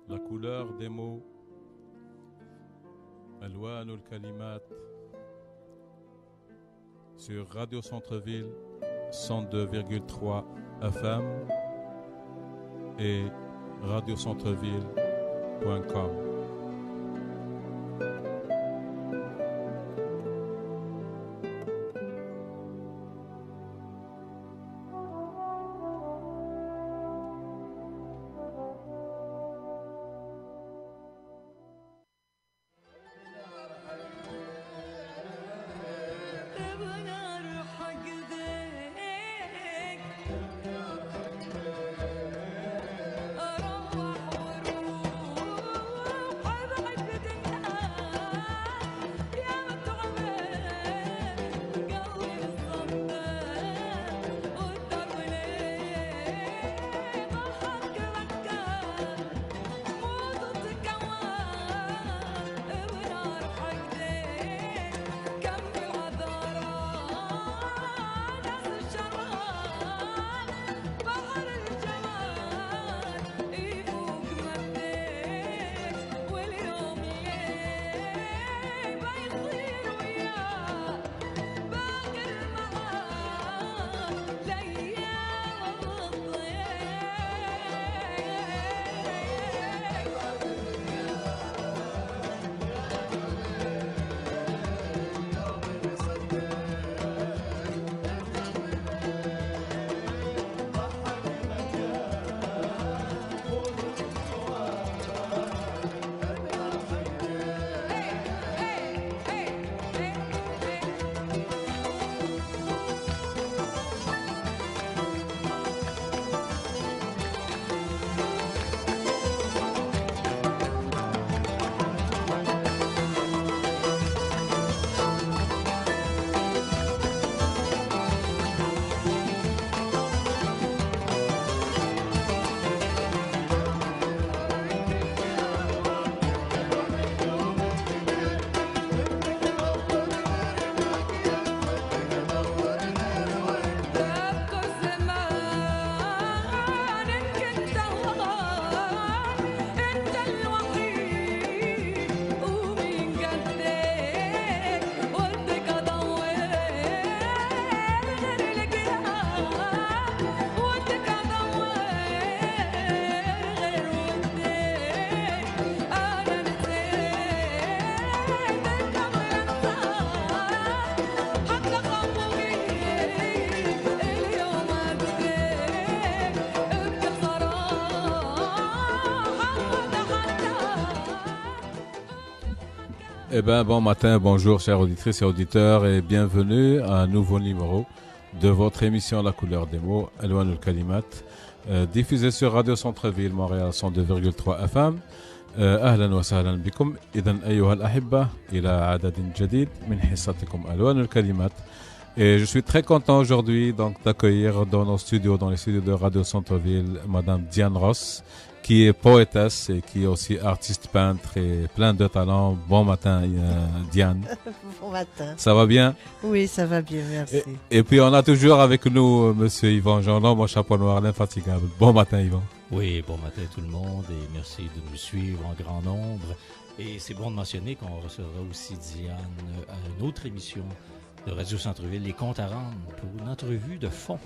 La couleur des mots, ألوان الكلمات sur Radio Centre-Ville 102,3 FM et radiocentreville.com. Eh bien, bon matin, bonjour chers auditrices et auditeurs et bienvenue à un nouveau numéro de votre émission La couleur des mots, ألوان الكلمات, diffusée sur Radio Centre-Ville, Montréal 102,3 FM. أهلا وسهلا بكم إذن أيها الأحبة إلى عدد جديد من حصتكم ألوان الكلمات. Et je suis très content aujourd'hui donc d'accueillir dans nos studios, dans les studios de Radio Centre-Ville, Madame Diane Ross, qui est poétesse et qui est aussi artiste peintre et plein de talents. Bon matin, Diane. Bon matin. Ça va bien? Oui, ça va bien, merci. Et puis on a toujours avec nous Monsieur Yvan Jean, mon chapeau noir, l'infatigable. Bon matin, Yvan. Oui, bon matin tout le monde et merci de nous suivre en grand nombre. Et c'est bon de mentionner qu'on recevra aussi Diane à une autre émission de Radio Centre-Ville, Les Comptes à rendre, pour une entrevue de fond.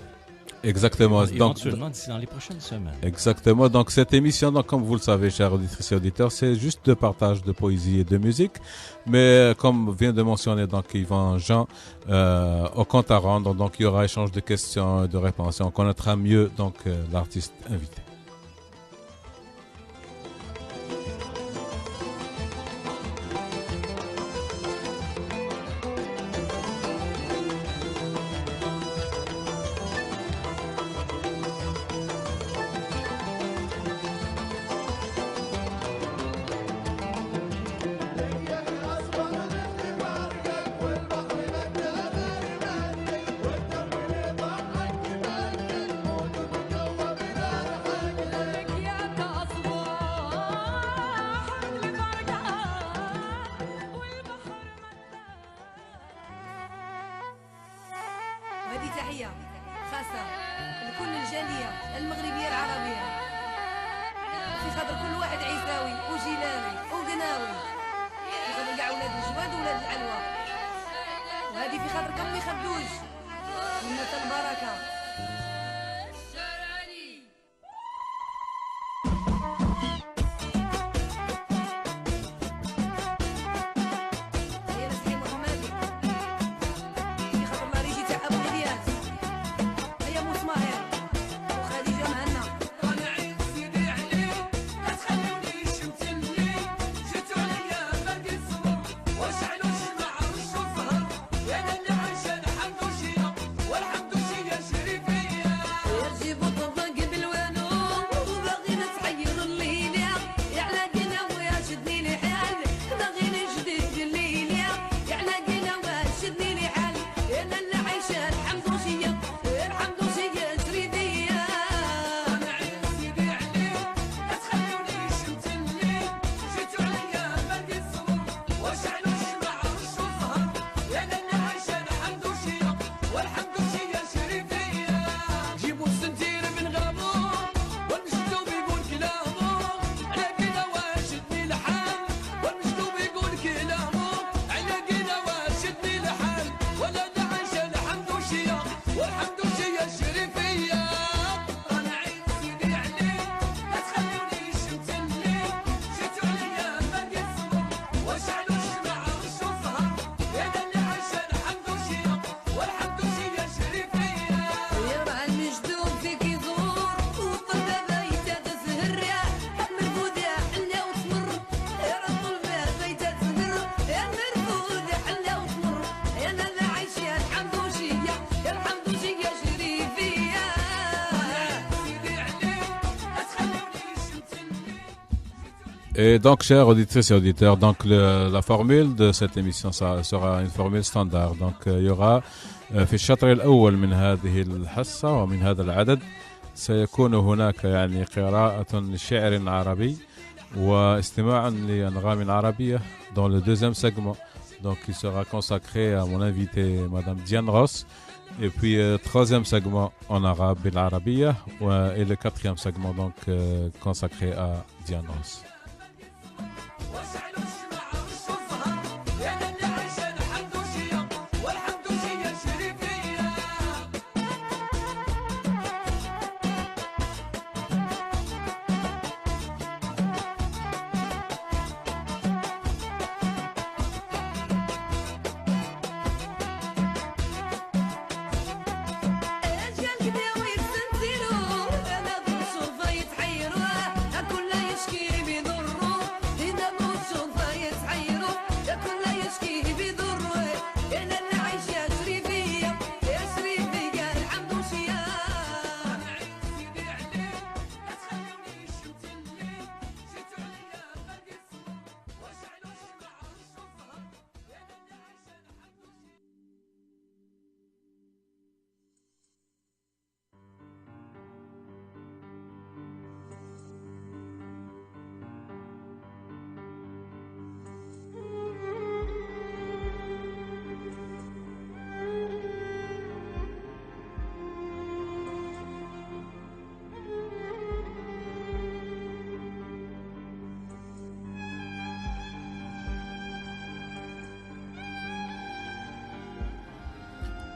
Exactement. Éventuellement d'ici dans les prochaines semaines. Exactement. Donc cette émission, donc, comme vous le savez, chers auditrices et auditeurs, c'est juste de partage de poésie et de musique. Mais comme vient de mentionner donc Yvan Jean, au compte à rendre, donc il y aura échange de questions et de réponses. Et on connaîtra mieux donc l'artiste invité. وهذه في خاطر كمي خدوج منة البركة. Et donc, chers auditrices et auditeurs, donc la formule de cette émission ça sera une formule standard. Donc, il y aura في الشطر الأول من هذه الحصة ومن هذا العدد سيكون هناك يعني قراءة لشعر عربي واستماع لأنغام عربية. Dans le deuxième segment, donc il sera consacré à mon invité Madame Diane Ross. Et puis troisième segment en arabe بالعربية et le quatrième segment donc consacré à Diane Ross.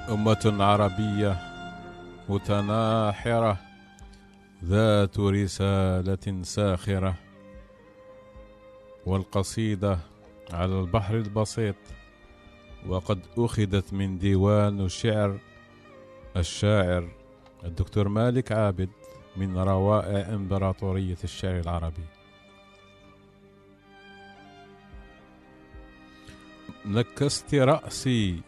أمة عربية متناحرة ذات رسالة ساخرة، والقصيدة على البحر البسيط وقد أخذت من ديوان شعر الشاعر الدكتور مالك عابد من روائع إمبراطورية الشعر العربي. نكست رأسي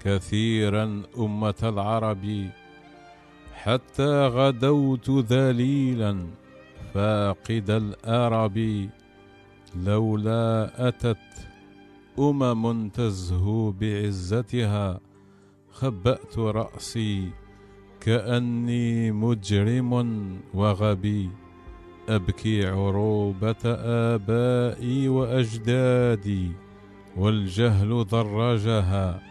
كثيرا أمة العرب حتى غدوت ذليلا فاقد الأرب، لولا أتت أمم تزهو بعزتها خبأت رأسي كأني مجرم وغبي، أبكي عروبة آبائي وأجدادي والجهل ضرجها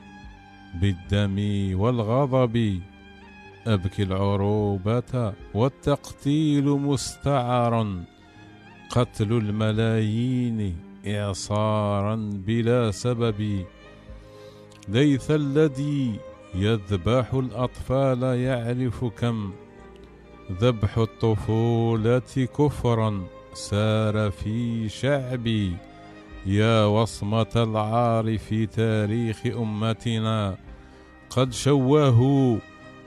بالدم والغضب، أبكي العروبة والتقتيل مستعر، قتل الملايين إعصارا بلا سبب، ليث الذي يذبح الأطفال يعرف كم ذبح الطفولة كفرا سار في شعبي. يا وصمة العار في تاريخ أمتنا، قد شوهوا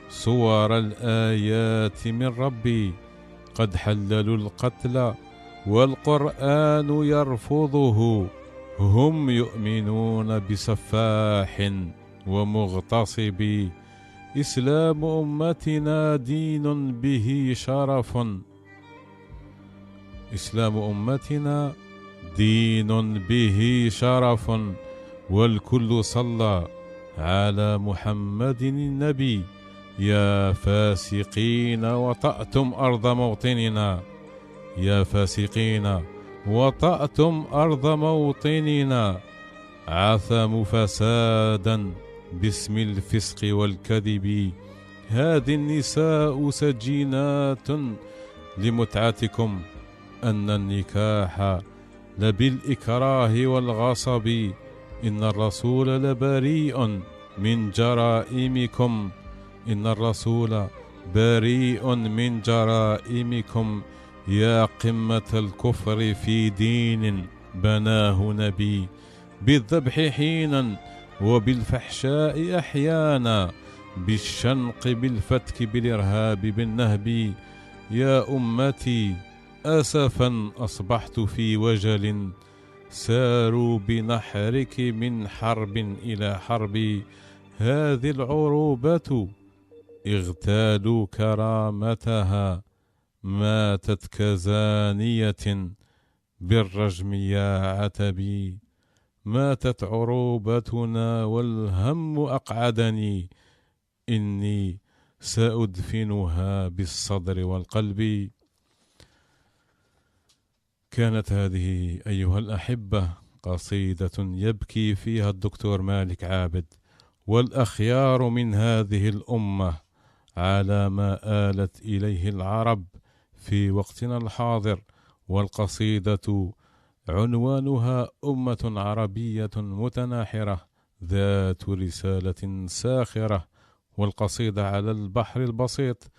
صور الآيات من ربي، قد حللوا القتل والقرآن يرفضه، هم يؤمنون بسفاح ومغتصب. إسلام أمتنا دين به شرف، إسلام أمتنا دين به شرف، والكل صلى على محمد النبي. يا فاسقين وطأتم أرض موطننا، يا فاسقين وطأتم أرض موطننا، عثموا فسادا باسم الفسق والكذب. هذه النساء سجينات لمتعتكم، أن النكاح لبالإكراه والغصب. إن الرسول لبريء من جرائمكم، إن الرسول بريء من جرائمكم. يا قمة الكفر في دين بناه نبي، بالذبح حينا وبالفحشاء أحيانا، بالشنق بالفتك بالإرهاب بالنهب. يا أمتي أسفا أصبحت في وجل، ساروا بنحرك من حرب إلى حرب. هذه العروبة اغتالوا كرامتها، ماتت كزانية بالرجم يا عتبي. ماتت عروبتنا والهم أقعدني، إني سأدفنها بالصدر والقلب. كانت هذه أيها الأحبة قصيدة يبكي فيها الدكتور مالك عابد والأخيار من هذه الأمة على ما آلت إليه العرب في وقتنا الحاضر. والقصيدة عنوانها أمة عربية متناحرة ذات رسالة ساخرة. والقصيدة على البحر البسيط،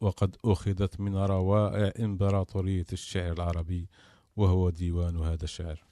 وقد أخذت من روائع إمبراطورية الشعر العربي، وهو ديوان هذا الشعر.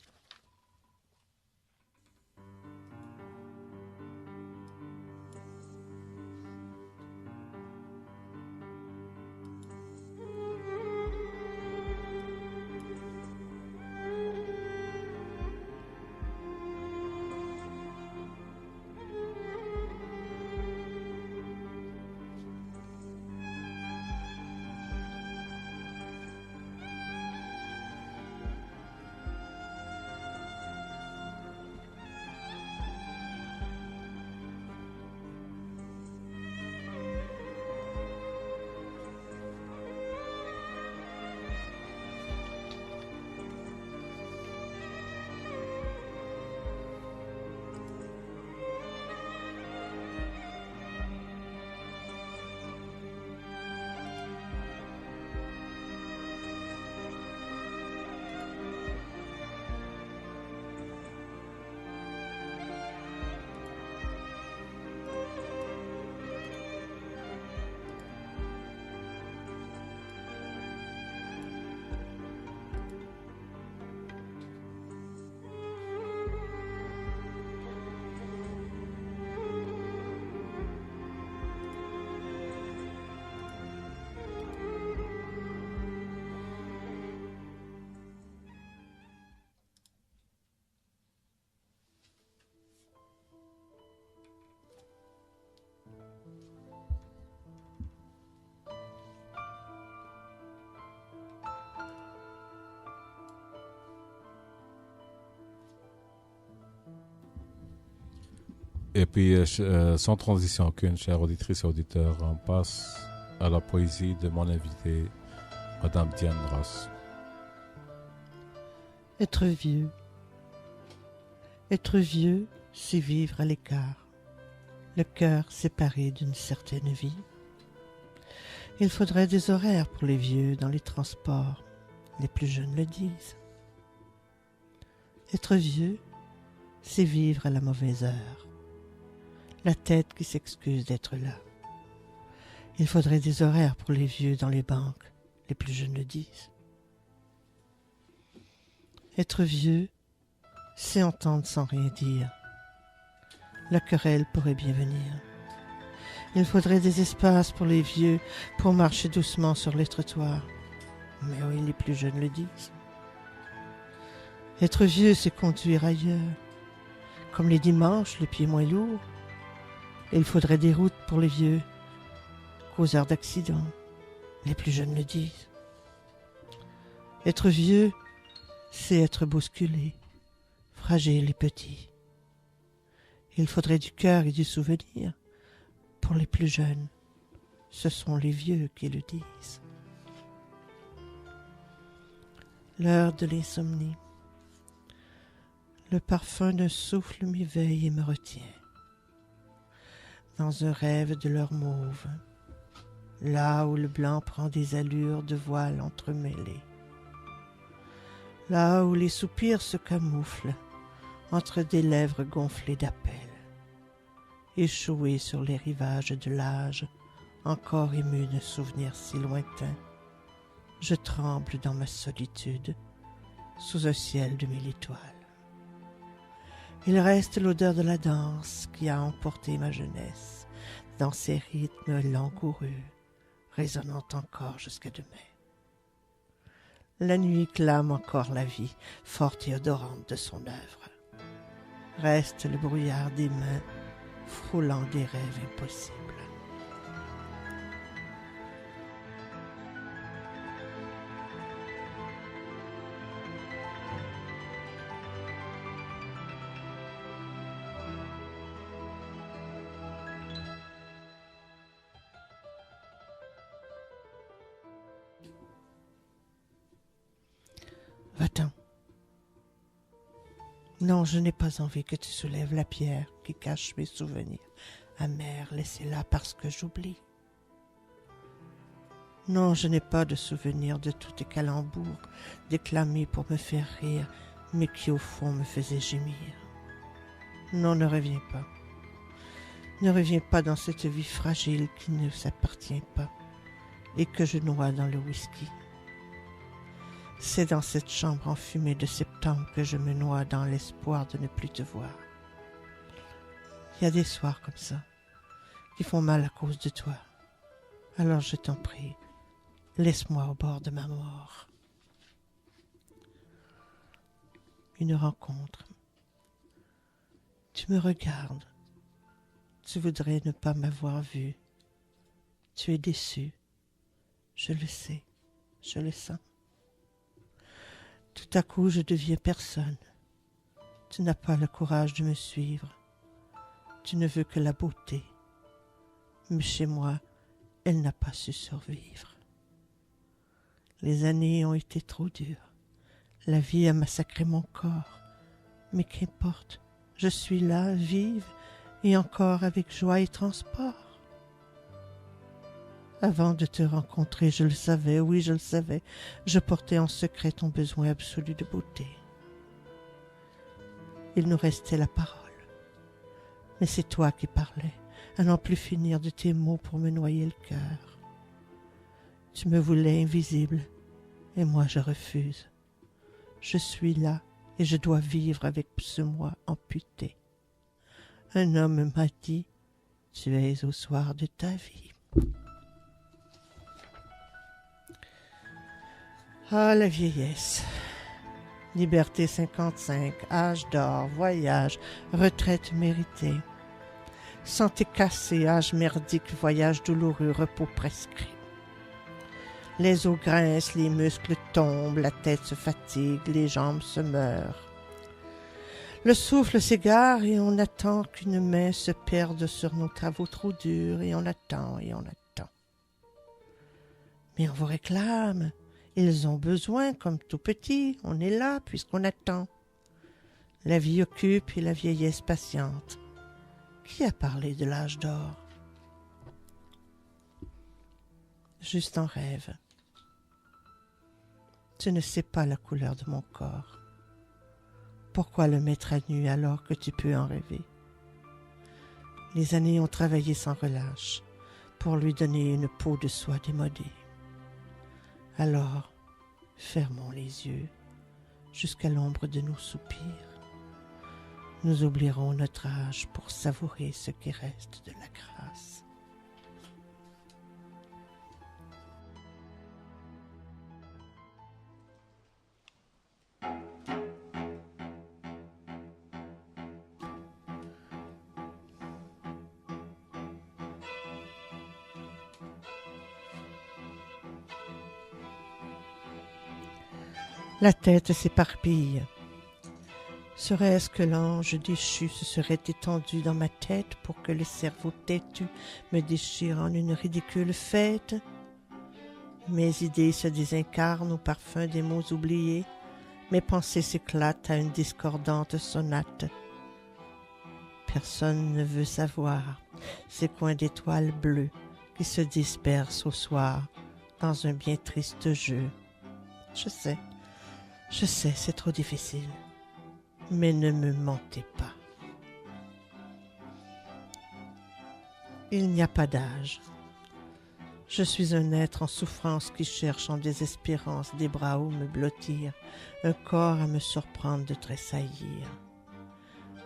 Et puis, sans transition aucune, chères auditrices et auditeurs, on passe à la poésie de mon invité, Madame Diane Ross. Être vieux. Être vieux, c'est vivre à l'écart, le cœur séparé d'une certaine vie. Il faudrait des horaires pour les vieux dans les transports, les plus jeunes le disent. Être vieux, c'est vivre à la mauvaise heure, la tête qui s'excuse d'être là. Il faudrait des horaires pour les vieux dans les banques, les plus jeunes le disent. Être vieux, c'est entendre sans rien dire. La querelle pourrait bien venir. Il faudrait des espaces pour les vieux, pour marcher doucement sur les trottoirs. Mais oui, les plus jeunes le disent. Être vieux, c'est conduire ailleurs. Comme les dimanches, le pied moins lourd. Il faudrait des routes pour les vieux, causeurs d'accidents. Les plus jeunes le disent. Être vieux, c'est être bousculé, fragile et petit. Il faudrait du cœur et du souvenir. Pour les plus jeunes, ce sont les vieux qui le disent. L'heure de l'insomnie. Le parfum d'un souffle m'éveille et me retient. Dans un rêve de l'heure mauve, là où le blanc prend des allures de voile entremêlées. Là où les soupirs se camouflent entre des lèvres gonflées d'appel. Échoué sur les rivages de l'âge, encore ému d'un souvenir si lointain, je tremble dans ma solitude, sous un ciel de 1000 étoiles. Il reste l'odeur de la danse qui a emporté ma jeunesse, dans ses rythmes langoureux, résonnant encore jusqu'à demain. La nuit clame encore la vie, forte et odorante de son œuvre. Reste le brouillard des mains, frôlant des rêves impossibles. Va-t'en. Non, je n'ai pas envie que tu soulèves la pierre qui cache mes souvenirs amers laissés là parce que j'oublie. Non, je n'ai pas de souvenir de tous tes calembours déclamés pour me faire rire, mais qui au fond me faisaient gémir. Non, ne reviens pas. Ne reviens pas dans cette vie fragile qui ne s'appartient pas et que je noie dans le whisky. C'est dans cette chambre enfumée de septembre que je me noie dans l'espoir de ne plus te voir. Il y a des soirs comme ça, qui font mal à cause de toi. Alors je t'en prie, laisse-moi au bord de ma mort. Une rencontre. Tu me regardes. Tu voudrais ne pas m'avoir vu. Tu es déçu. Je le sais, je le sens. Tout à coup, je deviens personne. Tu n'as pas le courage de me suivre. Tu ne veux que la beauté. Mais chez moi, elle n'a pas su survivre. Les années ont été trop dures. La vie a massacré mon corps. Mais qu'importe, je suis là, vive, et encore avec joie et transport. Avant de te rencontrer, je le savais, oui, je le savais. Je portais en secret ton besoin absolu de beauté. Il nous restait la parole. Mais c'est toi qui parlais, à n'en plus finir de tes mots pour me noyer le cœur. Tu me voulais invisible, et moi je refuse. Je suis là, et je dois vivre avec ce moi amputé. Un homme m'a dit, tu es au soir de ta vie. Ah, la vieillesse. Liberté 55, âge d'or, voyage, retraite méritée. Santé cassée, âge merdique, voyage douloureux, repos prescrit. Les os grincent, les muscles tombent, la tête se fatigue, les jambes se meurent. Le souffle s'égare et on attend qu'une main se perde sur nos travaux trop durs et on attend et on attend. Mais on vous réclame. Ils ont besoin, comme tout petit, on est là puisqu'on attend. La vie occupe et la vieillesse patiente. Qui a parlé de l'âge d'or? Juste en rêve. Tu ne sais pas la couleur de mon corps. Pourquoi le mettre à nu alors que tu peux en rêver? Les années ont travaillé sans relâche pour lui donner une peau de soie démodée. Alors, fermons les yeux jusqu'à l'ombre de nos soupirs. Nous oublierons notre âge pour savourer ce qui reste de la grâce. La tête s'éparpille. Serait-ce que l'ange déchu se serait étendu dans ma tête pour que le cerveau têtu me déchire en une ridicule fête? Mes idées se désincarnent au parfum des mots oubliés. Mes pensées s'éclatent à une discordante sonate. Personne ne veut savoir ces coins d'étoiles bleues qui se dispersent au soir dans un bien triste jeu. Je sais, c'est trop difficile. Mais ne me mentez pas. Il n'y a pas d'âge. Je suis un être en souffrance qui cherche en désespérance des bras où me blottir, un corps à me surprendre de tressaillir.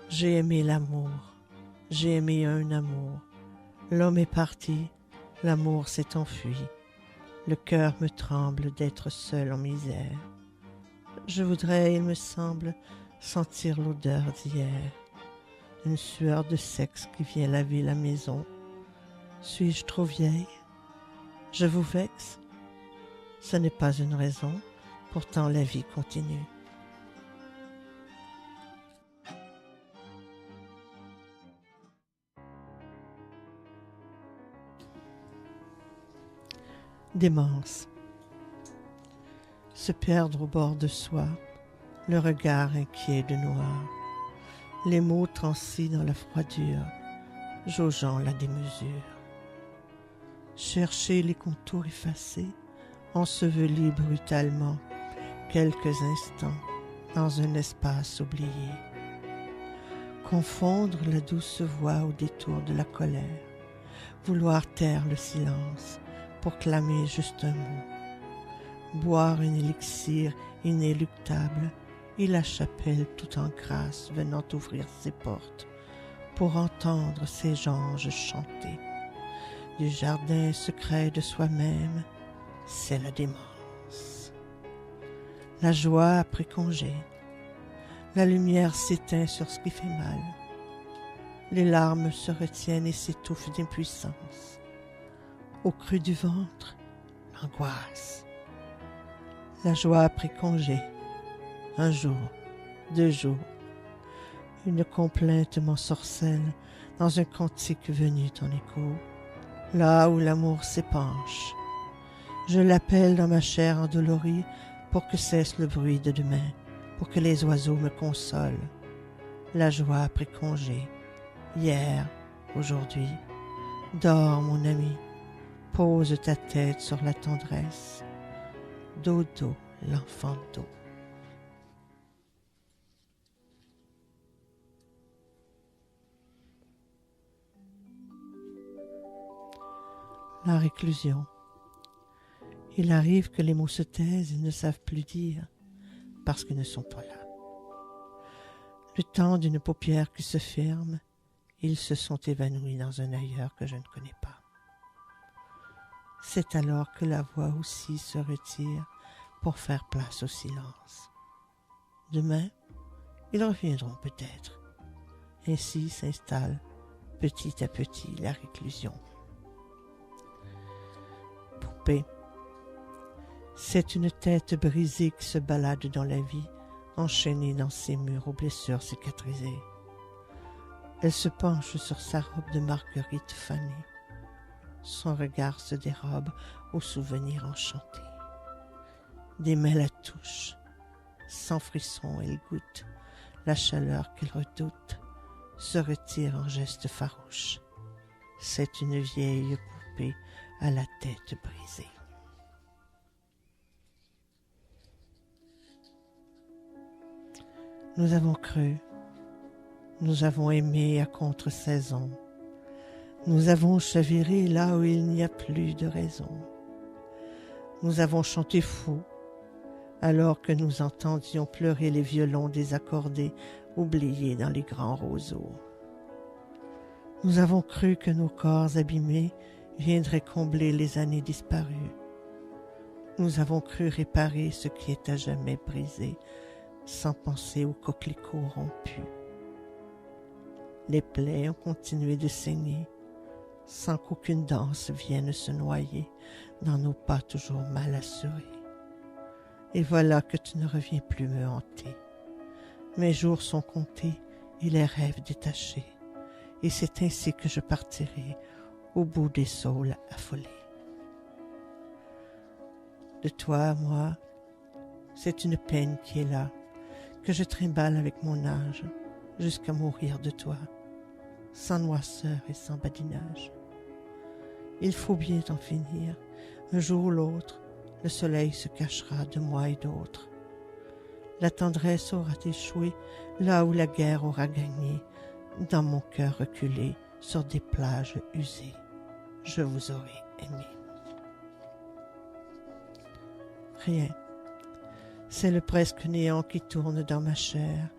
J'ai aimé l'amour, j'ai aimé un amour. L'homme est parti, l'amour s'est enfui. Le cœur me tremble d'être seul en misère. Je voudrais, il me semble, sentir l'odeur d'hier, une sueur de sexe qui vient laver la maison. Suis-je trop vieille? Je vous vexe? Ce n'est pas une raison, pourtant la vie continue. Démence. Se perdre au bord de soi, le regard inquiet de noir, les mots transis dans la froidure, jaugeant la démesure. Chercher les contours effacés, ensevelis brutalement, quelques instants dans un espace oublié. Confondre la douce voix au détour de la colère, vouloir taire le silence pour clamer juste un mot. Boire un élixir inéluctable et la chapelle tout en grâce venant ouvrir ses portes pour entendre ses anges chanter. Du jardin secret de soi-même, c'est la démence. La joie a pris congé. La lumière s'éteint sur ce qui fait mal. Les larmes se retiennent et s'étouffent d'impuissance. Au creux du ventre, l'angoisse. La joie a pris congé. Un jour, 2 jours, une complainte m'ensorcelle dans un cantique venu en écho, là où l'amour s'épanche. Je l'appelle dans ma chair endolorie pour que cesse le bruit de demain, pour que les oiseaux me consolent. La joie a pris congé, hier, aujourd'hui. Dors, mon ami, pose ta tête sur la tendresse. Dodo, l'enfant d'eau. La réclusion. Il arrive que les mots se taisent et ne savent plus dire parce qu'ils ne sont pas là. Le temps d'une paupière qui se ferme, ils se sont évanouis dans un ailleurs que je ne connais pas. C'est alors que la voix aussi se retire pour faire place au silence. Demain, ils reviendront peut-être. Ainsi s'installe petit à petit la réclusion. Poupée. C'est une tête brisée qui se balade dans la vie, enchaînée dans ses murs aux blessures cicatrisées. Elle se penche sur sa robe de marguerite fanée. Son regard se dérobe aux souvenirs enchantés. Des mains la touchent. Sans frisson, elle goûte la chaleur qu'elle redoute, se retire en geste farouche. C'est une vieille poupée à la tête brisée. Nous avons cru, nous avons aimé à contre-saison, Nous avons chaviré là où il n'y a plus de raison. Nous avons chanté fou, alors que nous entendions pleurer les violons désaccordés, oubliés dans les grands roseaux. Nous avons cru que nos corps abîmés viendraient combler les années disparues. Nous avons cru réparer ce qui est à jamais brisé, sans penser aux coquelicots rompus. Les plaies ont continué de saigner, sans qu'aucune danse vienne se noyer dans nos pas toujours mal assurés. Et voilà que tu ne reviens plus me hanter. Mes jours sont comptés et les rêves détachés, et c'est ainsi que je partirai au bout des saules affolés. De toi à moi, c'est une peine qui est là, que je trimballe avec mon âge, jusqu'à mourir de toi, sans noirceur et sans badinage. Il faut bien en finir, un jour ou l'autre, le soleil se cachera de moi et d'autres. La tendresse aura échoué là où la guerre aura gagné, dans mon cœur reculé sur des plages usées. Je vous aurai aimé. Rien. C'est le presque néant qui tourne dans ma chair,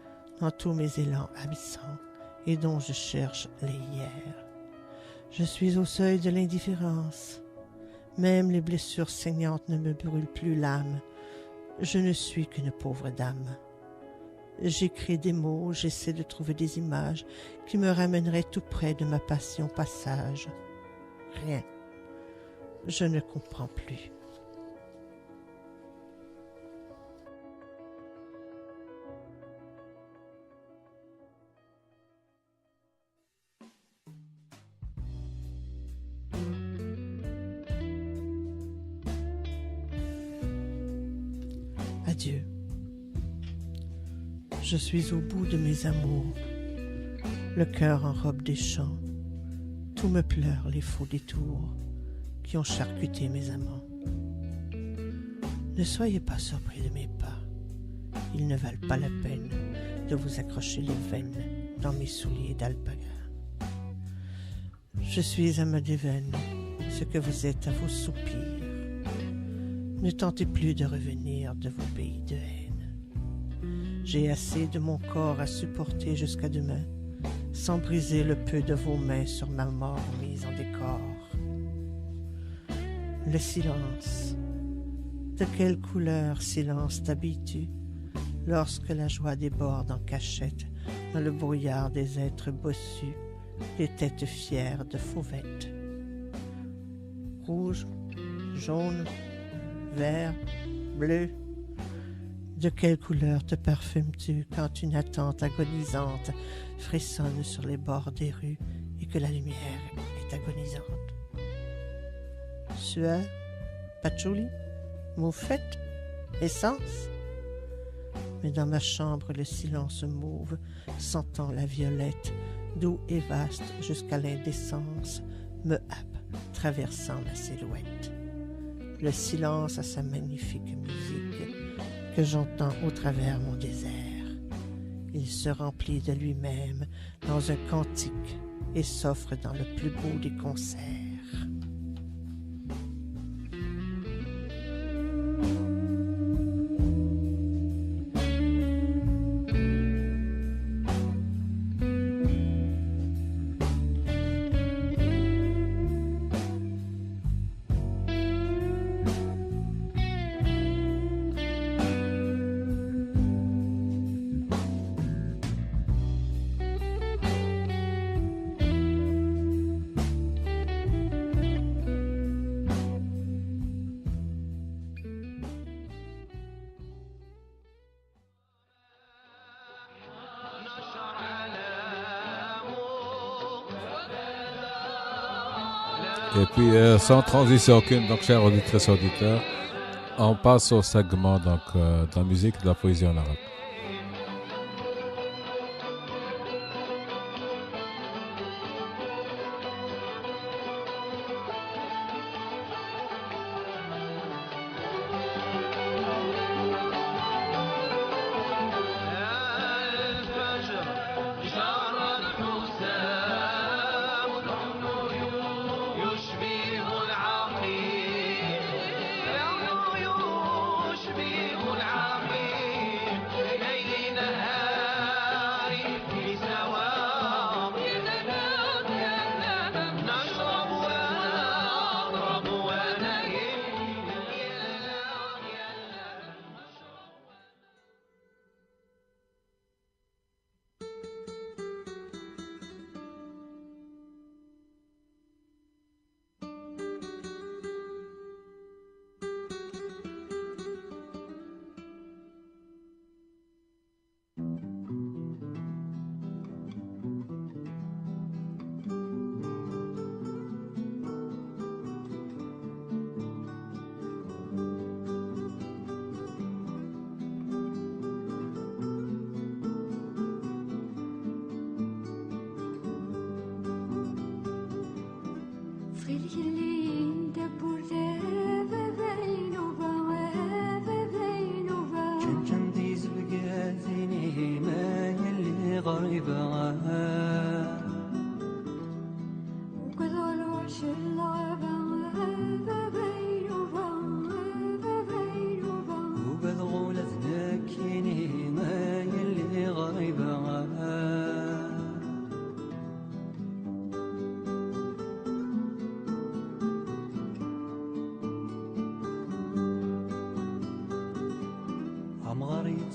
dans tous mes élans absents et dont je cherche les hier. Je suis au seuil de l'indifférence. Même les blessures saignantes ne me brûlent plus l'âme. Je ne suis qu'une pauvre dame. J'écris des mots, j'essaie de trouver des images qui me ramèneraient tout près de ma passion passage. Rien. Je ne comprends plus. Adieu. Je suis au bout de mes amours, le cœur en robe des champs. Tout me pleure les faux détours qui ont charcuté mes amants. Ne soyez pas surpris de mes pas, ils ne valent pas la peine de vous accrocher les veines dans mes souliers d'alpaga. Je suis à ma déveine ce que vous êtes à vos soupirs. Ne tentez plus de revenir de vos pays de haine. J'ai assez de mon corps à supporter jusqu'à demain, sans briser le peu de vos mains sur ma mort mise en décor. Le silence. De quelle couleur silence t'habilles-tu lorsque la joie déborde en cachette dans le brouillard des êtres bossus, des têtes fières de fauvettes? Rouge, jaune, vert, bleu. De quelle couleur te parfumes-tu quand une attente agonisante frissonne sur les bords des rues et que la lumière est agonisante? Sueur, patchouli, moufette, essence? Mais dans ma chambre le silence mauve, sentant la violette, doux et vaste jusqu'à l'indécence, me happe, traversant ma silhouette. Le silence a sa magnifique musique que j'entends au travers mon désert. Il se remplit de lui-même dans un cantique et s'offre dans le plus beau des concerts. Et puis, sans transition aucune, donc, chers auditrices et auditeurs, on passe au segment de la musique et de la poésie en arabe.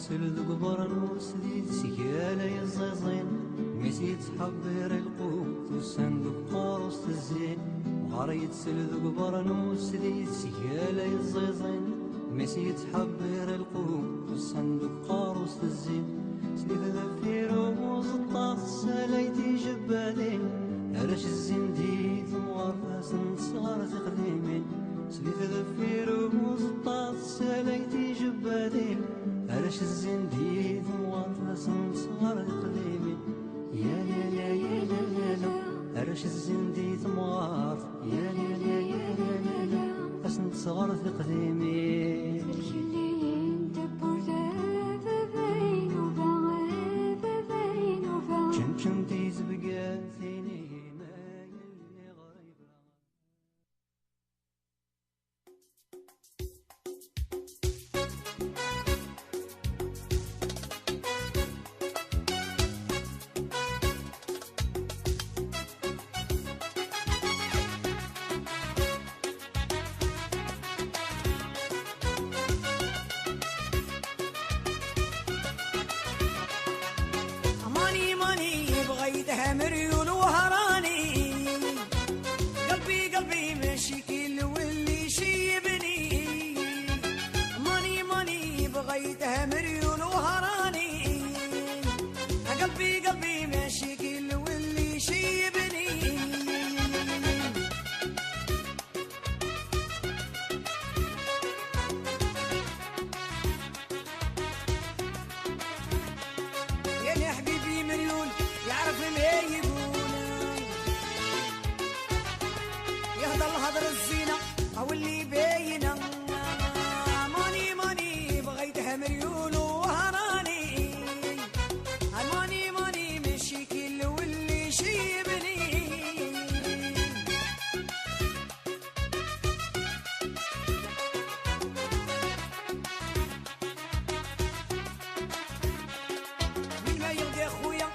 سلد قبرنوس دي سكالة يزازين مسيت حبير القوت والصندوق قارص الزين وغريت سلد قبرنوس دي سكالة يزازين مسيت حبير القوت والصندوق قارص الزين سليف ذفير وزطاس سلايتي جبالين هرش الزنديد موارفاس صغار تقديمين سليف ذفير وزطاس سلايتي جبالين هرش الزنديد موارفاس صغار تقديمين يا يا يا يا يا يا هرش الزنديد موارف يا يا يا يا يا يا أسنت صغار تقديمين مريول وهراني قلبي قلبي مشكل واللي شيبني ماني ماني بغيتها مريول وهراني قلبي قلبي مشكل واللي شيبني يا حبيبي مريول يعرف ما يقول يهضر الهضر الزينة أو اللي باينة ماني ماني بغيتها مريول وهراني ماني ماني مشكل واللي شيبني من ما يرضي أخويا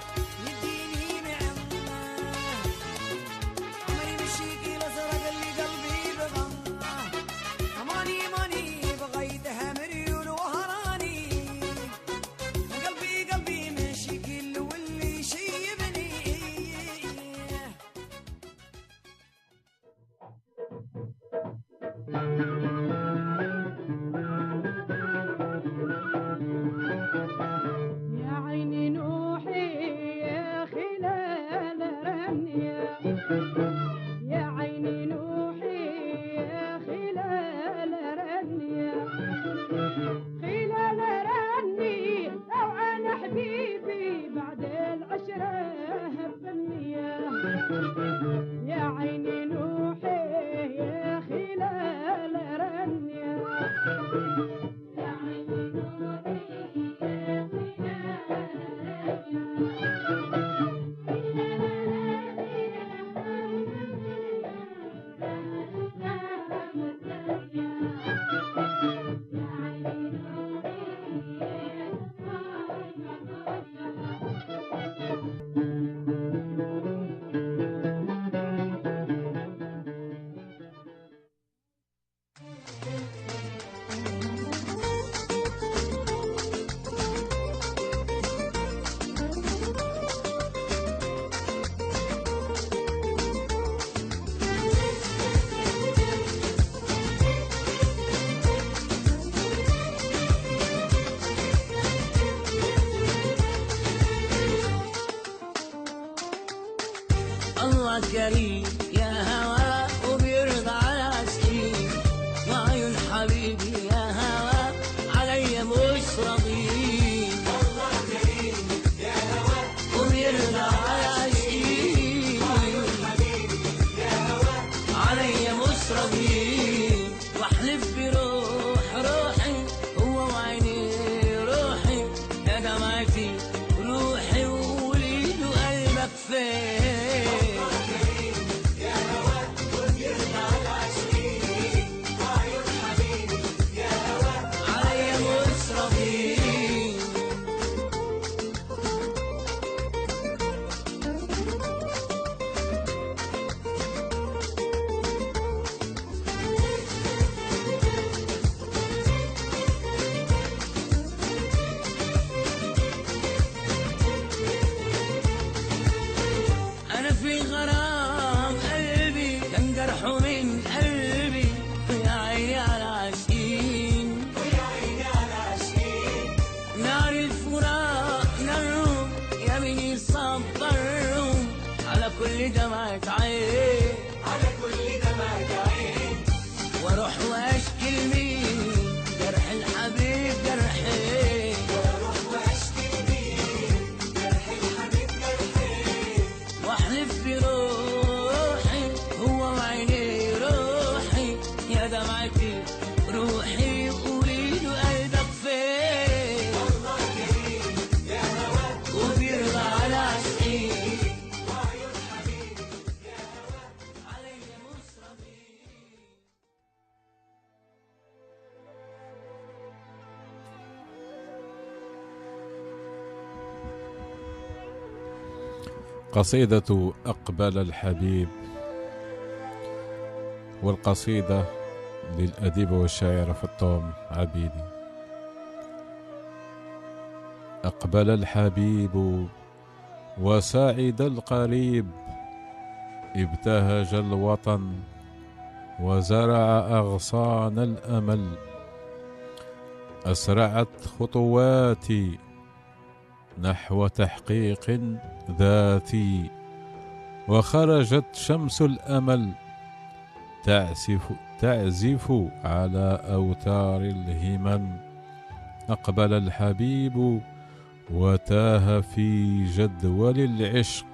كريم يا هوا وبيرضى على سنين وعيون حبيبي يا هوا عليا مش راضيين الله كريم يا هوا وبيرضى على سنين وعيون حبيبي يا هوا عليا مش راضيين واحلف بروح روحي هو وعيني روحي يا دمعتي روحي ولي واروح واشكي لمين جرح الحبيب جرحي واروح واشكي لمين جرح الحبيب جرحي واحلف بروحي هو وعيني روحي يا دمعتي روحي قولي له قلبك فين والله كريم يا هواك وبيرضى على عشقي وعيون حبيبي يا هواك عليا مصربي. قصيدة أقبل الحبيب، والقصيدة للأديب والشاعر فطوم عبيدي. أقبل الحبيب وسعد القريب، ابتهج الوطن وزرع أغصان الأمل، أسرعت خطواتي نحو تحقيق ذاتي، وخرجت شمس الأمل تعزف على أوتار الهمم. أقبل الحبيب وتاه في جدول العشق،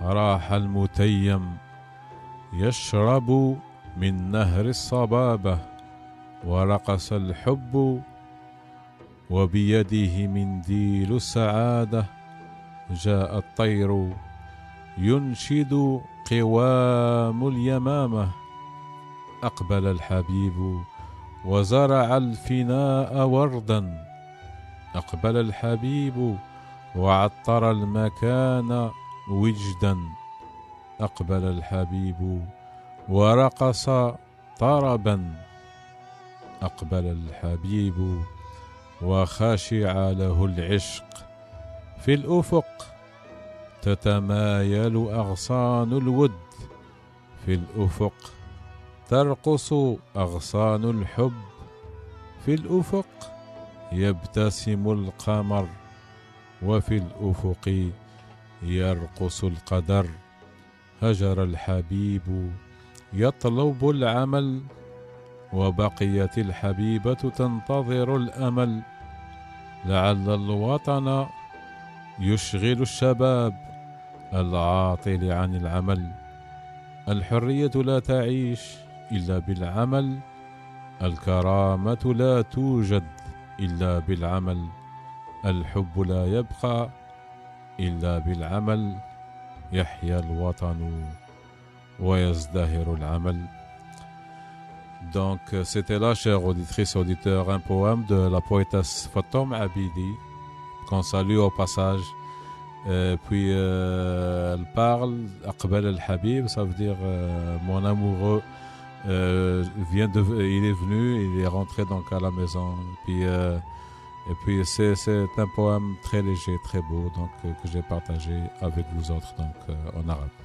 راح المتيم يشرب من نهر الصبابة، ورقص الحب وبيده منديل السعادة. جاء الطير ينشد قوام اليمامة. أقبل الحبيب وزرع الفناء وردا، أقبل الحبيب وعطر المكان وجدا. أقبل الحبيب ورقص طربا، أقبل الحبيب وخشع له العشق. في الأفق تتمايل أغصان الود، في الأفق ترقص أغصان الحب، في الأفق يبتسم القمر، وفي الأفق يرقص القدر. هجر الحبيب يطلب العمل، وبقيت الحبيبة تنتظر الأمل. لعل الوطن يشغل الشباب العاطل عن العمل. الحرية لا تعيش إلا بالعمل، الكرامة لا توجد إلا بالعمل، الحب لا يبقى إلا بالعمل. يحيا الوطن ويزدهر العمل. Donc c'était là, chers auditrices et auditeurs, un poème de la poétesse Fatoum Abidi, qu'on salue au passage. Puis elle parle Aqbal al-Habib, ça veut dire mon amoureux il est venu, il est rentré donc à la maison. Et puis c'est un poème très léger, très beau, donc que j'ai partagé avec vous autres, donc en arabe.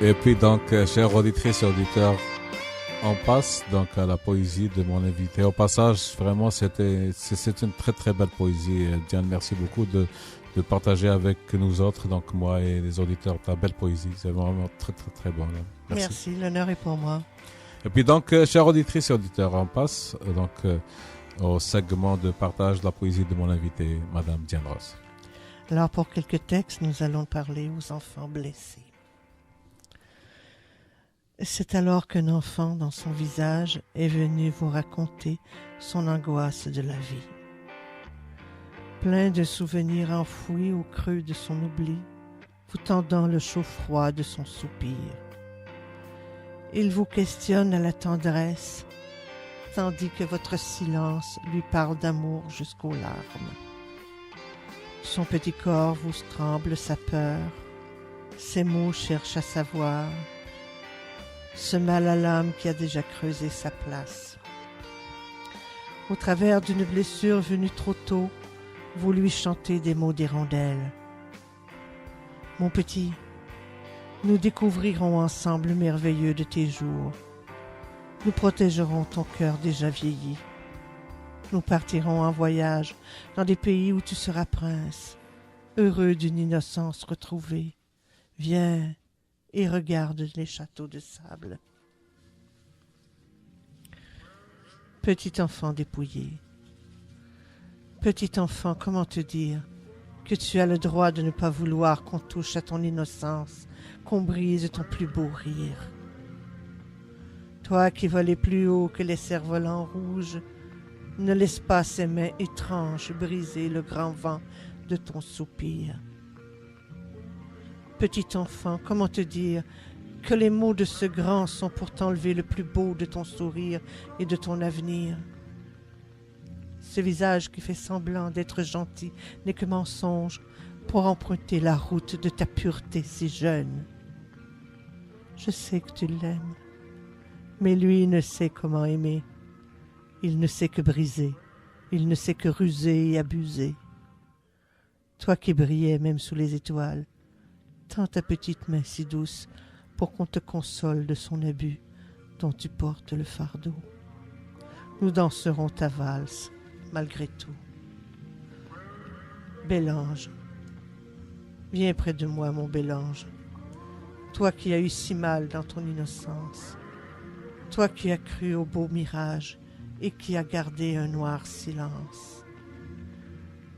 Et puis donc, chères auditrices et auditeurs, on passe donc à la poésie de mon invité. Au passage, vraiment, c'est une très très belle poésie. Diane, merci beaucoup de partager avec nous autres, donc moi et les auditeurs, ta belle poésie. C'est vraiment très très très bon. Là. Merci, l'honneur est pour moi. Et puis donc, chères auditrices et auditeurs, on passe donc au segment de partage de la poésie de mon invité, Madame Diane Ross. Alors pour quelques textes, nous allons parler aux enfants blessés. C'est alors qu'un enfant dans son visage est venu vous raconter son angoisse de la vie. Plein de souvenirs enfouis au creux de son oubli, vous tendant le chaud froid de son soupir. Il vous questionne à la tendresse, tandis que votre silence lui parle d'amour jusqu'aux larmes. Son petit corps vous tremble sa peur, ses mots cherchent à savoir, ce mal à l'âme qui a déjà creusé sa place. Au travers d'une blessure venue trop tôt, vous lui chantez des mots d'hirondelle. Mon petit, nous découvrirons ensemble le merveilleux de tes jours. Nous protégerons ton cœur déjà vieilli. Nous partirons en voyage dans des pays où tu seras prince, heureux d'une innocence retrouvée. Viens et regarde les châteaux de sable. Petit enfant dépouillé, petit enfant, comment te dire que tu as le droit de ne pas vouloir qu'on touche à ton innocence, qu'on brise ton plus beau rire. Toi qui volais plus haut que les cerfs-volants rouges, ne laisse pas ces mains étranges briser le grand vent de ton soupir. Petit enfant, comment te dire que les mots de ce grand sont pour t'enlever le plus beau de ton sourire et de ton avenir. Ce visage qui fait semblant d'être gentil n'est que mensonge pour emprunter la route de ta pureté si jeune. Je sais que tu l'aimes, mais lui ne sait comment aimer. Il ne sait que briser, il ne sait que ruser et abuser. Toi qui brillais même sous les étoiles, tends ta petite main si douce pour qu'on te console de son abus dont tu portes le fardeau. Nous danserons ta valse, malgré tout. Bel ange, viens près de moi, mon bel ange. Toi qui as eu si mal dans ton innocence, toi qui as cru au beau mirage et qui as gardé un noir silence.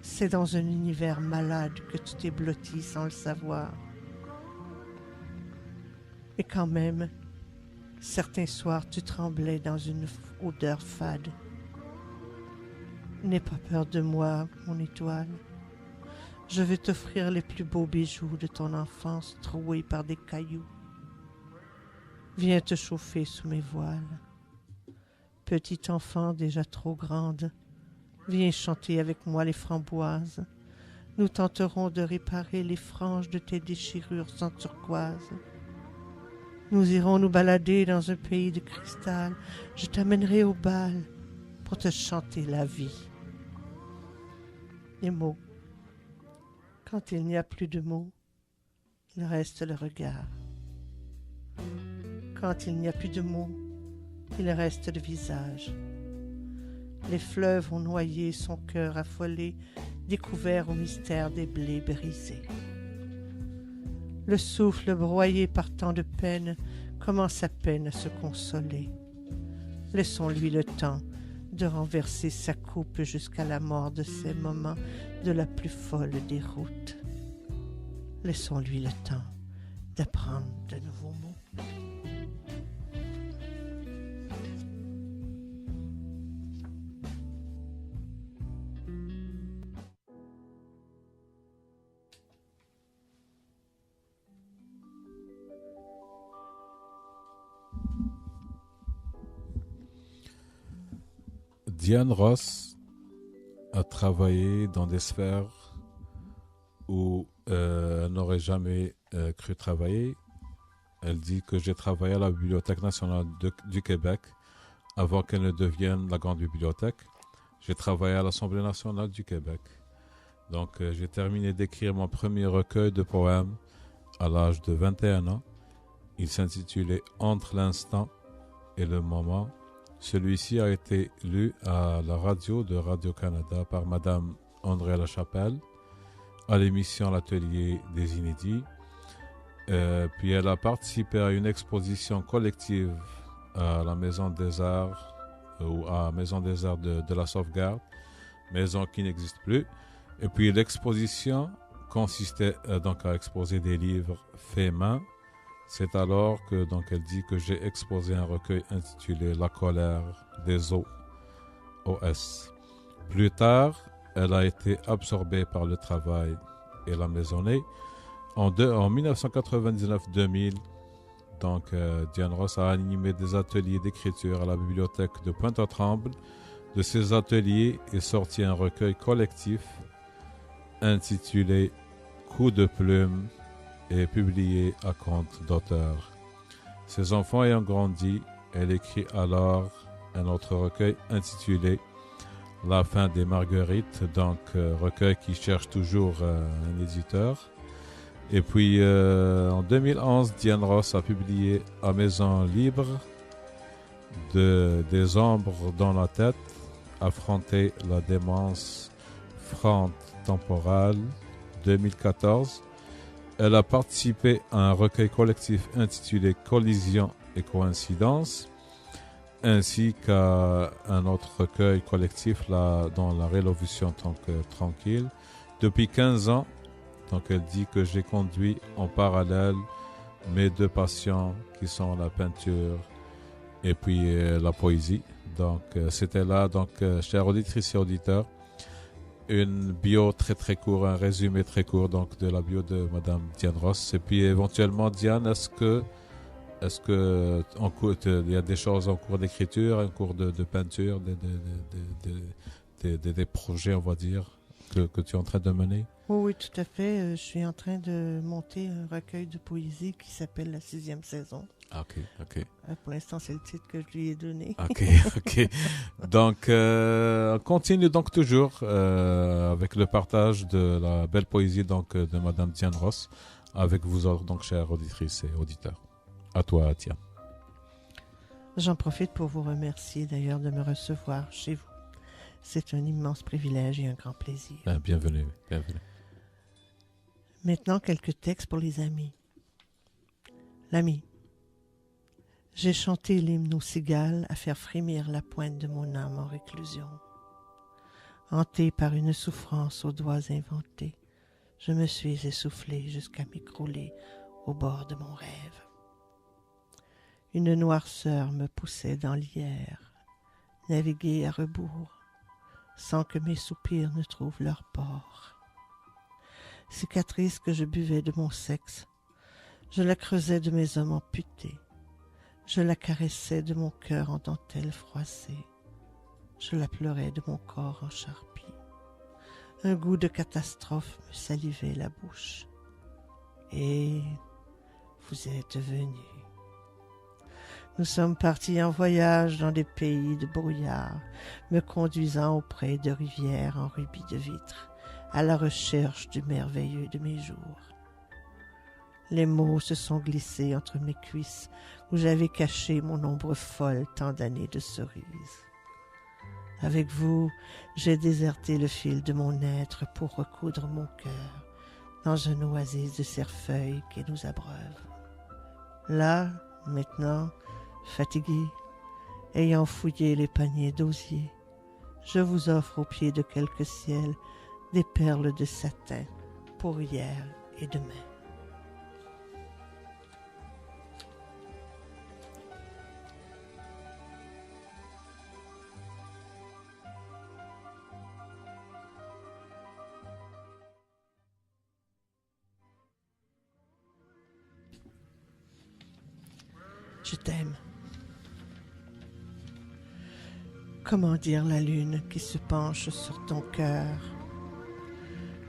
C'est dans un univers malade que tu t'es blotti sans le savoir. Et quand même, certains soirs, tu tremblais dans une odeur fade. N'aie pas peur de moi, mon étoile. Je veux t'offrir les plus beaux bijoux de ton enfance troués par des cailloux. Viens te chauffer sous mes voiles. Petite enfant déjà trop grande, viens chanter avec moi les framboises. Nous tenterons de réparer les franges de tes déchirures sans turquoise. Nous irons nous balader dans un pays de cristal. Je t'amènerai au bal pour te chanter la vie. Les mots. Quand il n'y a plus de mots, il reste le regard. Quand il n'y a plus de mots, il reste le visage. Les fleuves ont noyé son cœur affolé, découvert au mystère des blés brisés. Le souffle broyé par tant de peine commence à peine à se consoler. Laissons-lui le temps de renverser sa coupe jusqu'à la mort de ces moments de la plus folle des routes. Laissons-lui le temps d'apprendre de nouveaux mots. Diane Ross a travaillé dans des sphères où elle n'aurait jamais cru travailler. Elle dit que j'ai travaillé à la Bibliothèque nationale du Québec avant qu'elle ne devienne la grande bibliothèque. J'ai travaillé à l'Assemblée nationale du Québec. Donc j'ai terminé d'écrire mon premier recueil de poèmes à l'âge de 21 ans. Il s'intitulait Entre l'instant et le moment. Celui-ci a été lu à la radio de Radio-Canada par Madame André Lachapelle à l'émission L'Atelier des Inédits. Puis elle a participé à une exposition collective à la Maison des Arts ou à la Maison des Arts de la Sauvegarde, maison qui n'existe plus. Et puis l'exposition consistait donc à exposer des livres faits main. C'est alors que donc elle dit que j'ai exposé un recueil intitulé La colère des eaux, OS. Plus tard, elle a été absorbée par le travail et la maisonnée. En 1999-2000, donc Diane Ross a animé des ateliers d'écriture à la bibliothèque de Pointe-à-Tremble. De ces ateliers est sorti un recueil collectif intitulé Coup de plume et publié à compte d'auteur. Ses enfants ayant grandi, elle écrit alors un autre recueil intitulé La fin des Marguerites, donc recueil qui cherche toujours un éditeur. Et puis en 2011, Diane Ross a publié à Maison Libre Des ombres dans la tête, affronter la démence frontemporale 2014. Elle a participé à un recueil collectif intitulé Collision et coïncidence, ainsi qu'à un autre recueil collectif dans la Révolution tranquille. Depuis 15 ans, donc elle dit que j'ai conduit en parallèle mes deux passions qui sont la peinture et puis la poésie. Donc c'était là, donc chers auditrices et auditeurs, une bio très très court, un résumé très court donc de la bio de Madame Diane Ross. Et puis éventuellement, Diane, est-ce que en cours, il y a des choses en cours d'écriture, en cours de peinture, des projets, on va dire, que tu es en train de mener? Oui, tout à fait. Je suis en train de monter un recueil de poésie qui s'appelle La 6e saison. Ok. Pour l'instant, c'est le titre que je lui ai donné. Ok. Donc, on continue donc toujours avec le partage de la belle poésie donc de Madame Diane Ross avec vous autres, donc chères auditrices et auditeurs. À toi, Tia. J'en profite pour vous remercier d'ailleurs de me recevoir chez vous. C'est un immense privilège et un grand plaisir. Bienvenue. Maintenant, quelques textes pour les amis. L'ami. J'ai chanté l'hymne aux cigales à faire frémir la pointe de mon âme en réclusion. Hanté par une souffrance aux doigts inventés, je me suis essoufflé jusqu'à m'écrouler au bord de mon rêve. Une noirceur me poussait dans l'hier, naviguer à rebours, sans que mes soupirs ne trouvent leur port. Cicatrice que je buvais de mon sexe, je la creusais de mes hommes amputés, je la caressais de mon cœur en dentelle froissée, je la pleurais de mon corps en charpie. Un goût de catastrophe me salivait la bouche. Et vous êtes venus. Nous sommes partis en voyage dans des pays de brouillard, me conduisant auprès de rivières en rubis de vitre, à la recherche du merveilleux de mes jours. Les mots se sont glissés entre mes cuisses, où j'avais caché mon ombre folle tant d'années de cerises. Avec vous, j'ai déserté le fil de mon être pour recoudre mon cœur dans un oasis de cerfeuil qui nous abreuve. Là, maintenant, fatigué, ayant fouillé les paniers d'osier, je vous offre au pied de quelques ciels des perles de satin pour hier et demain. Je t'aime. Comment dire la lune qui se penche sur ton cœur?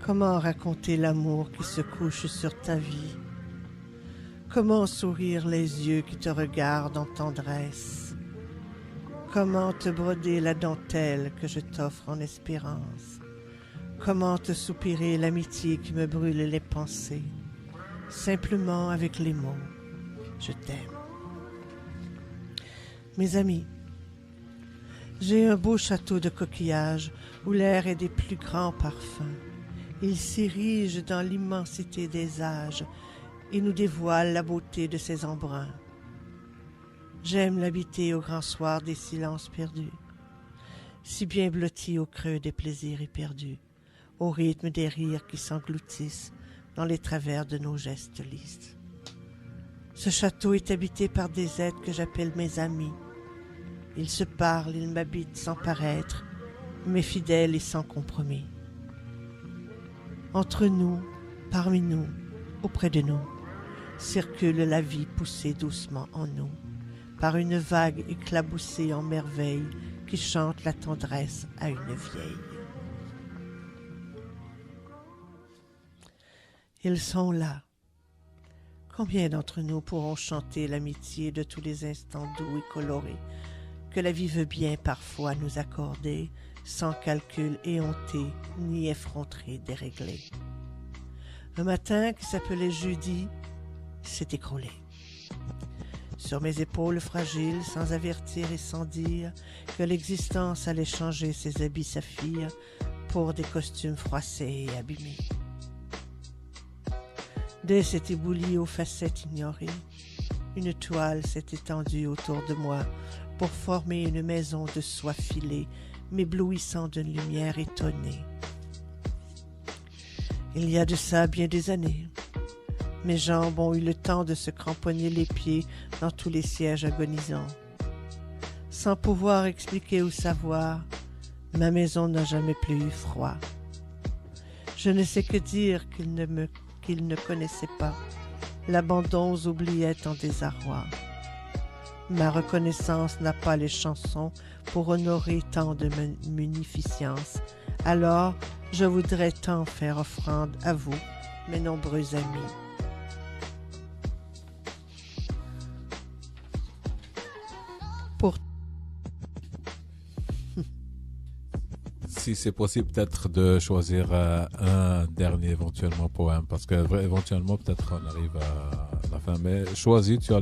Comment raconter l'amour qui se couche sur ta vie? Comment sourire les yeux qui te regardent en tendresse? Comment te broder la dentelle que je t'offre en espérance? Comment te soupirer l'amitié qui me brûle les pensées, simplement avec les mots? je t'aime. Mes amis, j'ai un beau château de coquillages où l'air est des plus grands parfums. Il s'érige dans l'immensité des âges et nous dévoile la beauté de ses embruns. J'aime l'habiter au grand soir des silences perdus, si bien blotti au creux des plaisirs éperdus, au rythme des rires qui s'engloutissent dans les travers de nos gestes lisses. Ce château est habité par des êtres que j'appelle mes amis. Ils se parlent, ils m'habitent sans paraître, mais fidèles et sans compromis. Entre nous, parmi nous, auprès de nous, circule la vie poussée doucement en nous, par une vague éclaboussée en merveille qui chante la tendresse à une vieille. Ils sont là. Combien d'entre nous pourront chanter l'amitié de tous les instants doux et colorés que la vie veut bien parfois nous accorder, sans calcul éhonté ni effronterie déréglé. Un matin qui s'appelait jeudi s'est écroulé. Sur mes épaules fragiles, sans avertir et sans dire que l'existence allait changer ses habits saphir pour des costumes froissés et abîmés. Dès cet éboulis aux facettes ignorées, une toile s'est étendue autour de moi pour former une maison de soie filée, m'éblouissant d'une lumière étonnée. Il y a de ça bien des années. Mes jambes ont eu le temps de se cramponner les pieds dans tous les sièges agonisants. Sans pouvoir expliquer ou savoir, ma maison n'a jamais plus eu froid. Je ne sais que dire qu'il ne connaissait pas l'abandon aux oubliettes en désarroi. Ma reconnaissance n'a pas les chansons pour honorer tant de munificence. Alors, je voudrais tant faire offrande à vous, mes nombreux amis. Si c'est possible, peut-être de choisir un dernier éventuellement poème, parce que éventuellement peut-être on arrive à la fin. Mais choisis, tu as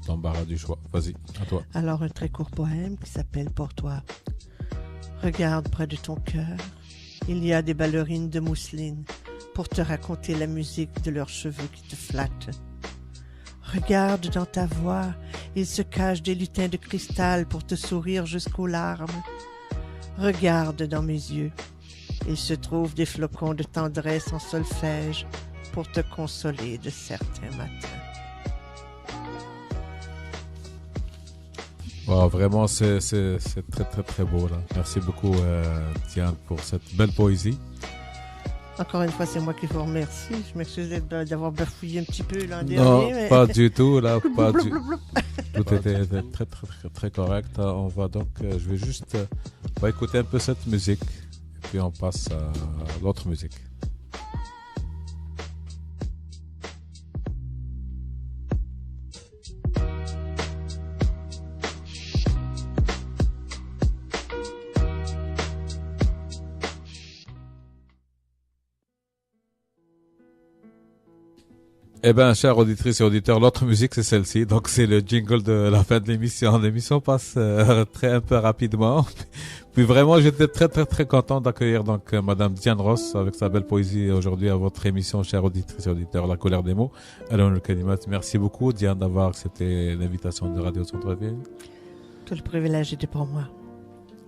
l'embarras du choix. Vas-y, à toi. Alors un très court poème qui s'appelle Pour toi. Regarde près de ton cœur, il y a des ballerines de mousseline pour te raconter la musique de leurs cheveux qui te flattent. Regarde dans ta voix, il se cache des lutins de cristal pour te sourire jusqu'aux larmes. Regarde dans mes yeux, il se trouve des flocons de tendresse en solfège pour te consoler de certains matins. Wow, vraiment, c'est très très très beau là. Merci beaucoup Diane pour cette belle poésie. Encore une fois, c'est moi qui vous remercie. Je m'excuse d'avoir bafouillé un petit peu l'an dernier. Non, mais... pas du tout là, pas du tout. Tout était très très très très correct. On va donc, je vais juste on va écouter un peu cette musique et puis on passe à l'autre musique. Eh bien, chers auditrices et auditeurs, l'autre musique, c'est celle-ci. Donc, c'est le jingle de la fin de l'émission. L'émission passe un peu rapidement. Puis vraiment, j'étais très, très, très content d'accueillir donc Madame Diane Ross avec sa belle poésie aujourd'hui à votre émission, chers auditrices et auditeurs, La couleur des mots. Alors, le Kalimat, merci beaucoup, Diane, d'avoir accepté l'invitation de Radio Centre-Ville. Tout le privilège était pour moi.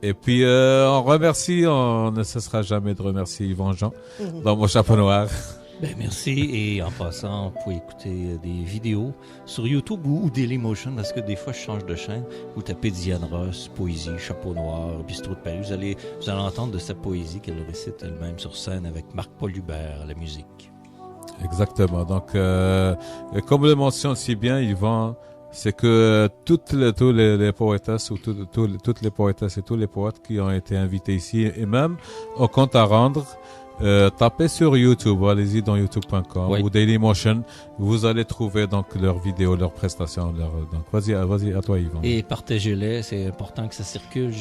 Et puis, on remercie, on ne cessera jamais de remercier Yvan Jean dans mon chapeau noir. Ben merci, et en passant, vous pouvez écouter des vidéos sur YouTube ou Dailymotion, parce que des fois je change de chaîne. Vous tapez Diane Ross, poésie, chapeau noir, bistrot de Paris, vous allez entendre de sa poésie qu'elle récite elle-même sur scène avec Marc-Paul Hubert à la musique. Exactement, donc comme le mentionne si bien Yvan, c'est que toutes les poétesses ou toutes les poétesses et tous les poètes qui ont été invités ici et même au compte à rendre, tapez sur YouTube, allez-y dans youtube.com ou Dailymotion, vous allez trouver donc leurs vidéos, leurs prestations. Donc vas-y à toi Yvan. Et partagez-les, c'est important que ça circule.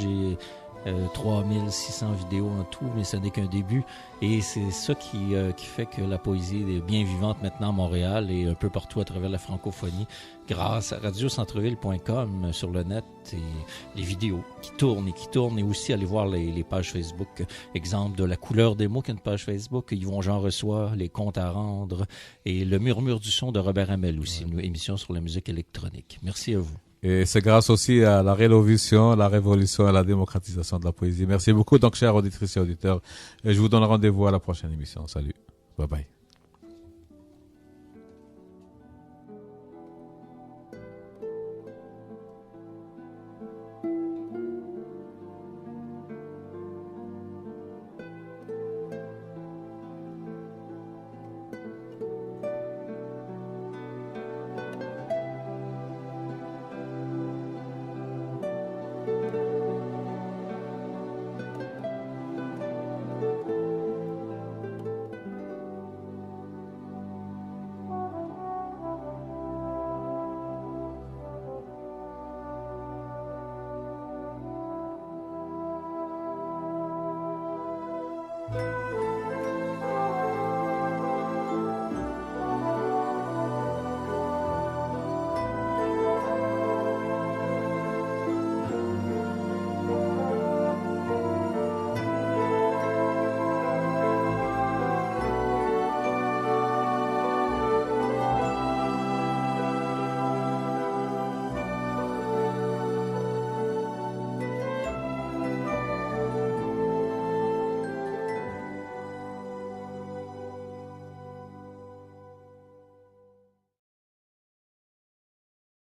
3600 vidéos en tout, mais ce n'est qu'un début. Et c'est ça qui fait que la poésie est bien vivante maintenant à Montréal et un peu partout à travers la francophonie, grâce à radiocentreville.com sur le net et les vidéos qui tournent et aussi aller voir les pages Facebook. Exemple de La Couleur des mots, qui est une page Facebook, Yvon Jean reçoit, Les comptes à rendre et Le murmure du son de Robert Hamel aussi, une émission sur la musique électronique. Merci à vous. Et c'est grâce aussi à la révolution, la révolution et la démocratisation de la poésie. Merci beaucoup, donc, chers auditrices et auditeurs. Et je vous donne rendez-vous à la prochaine émission. Salut. Bye bye.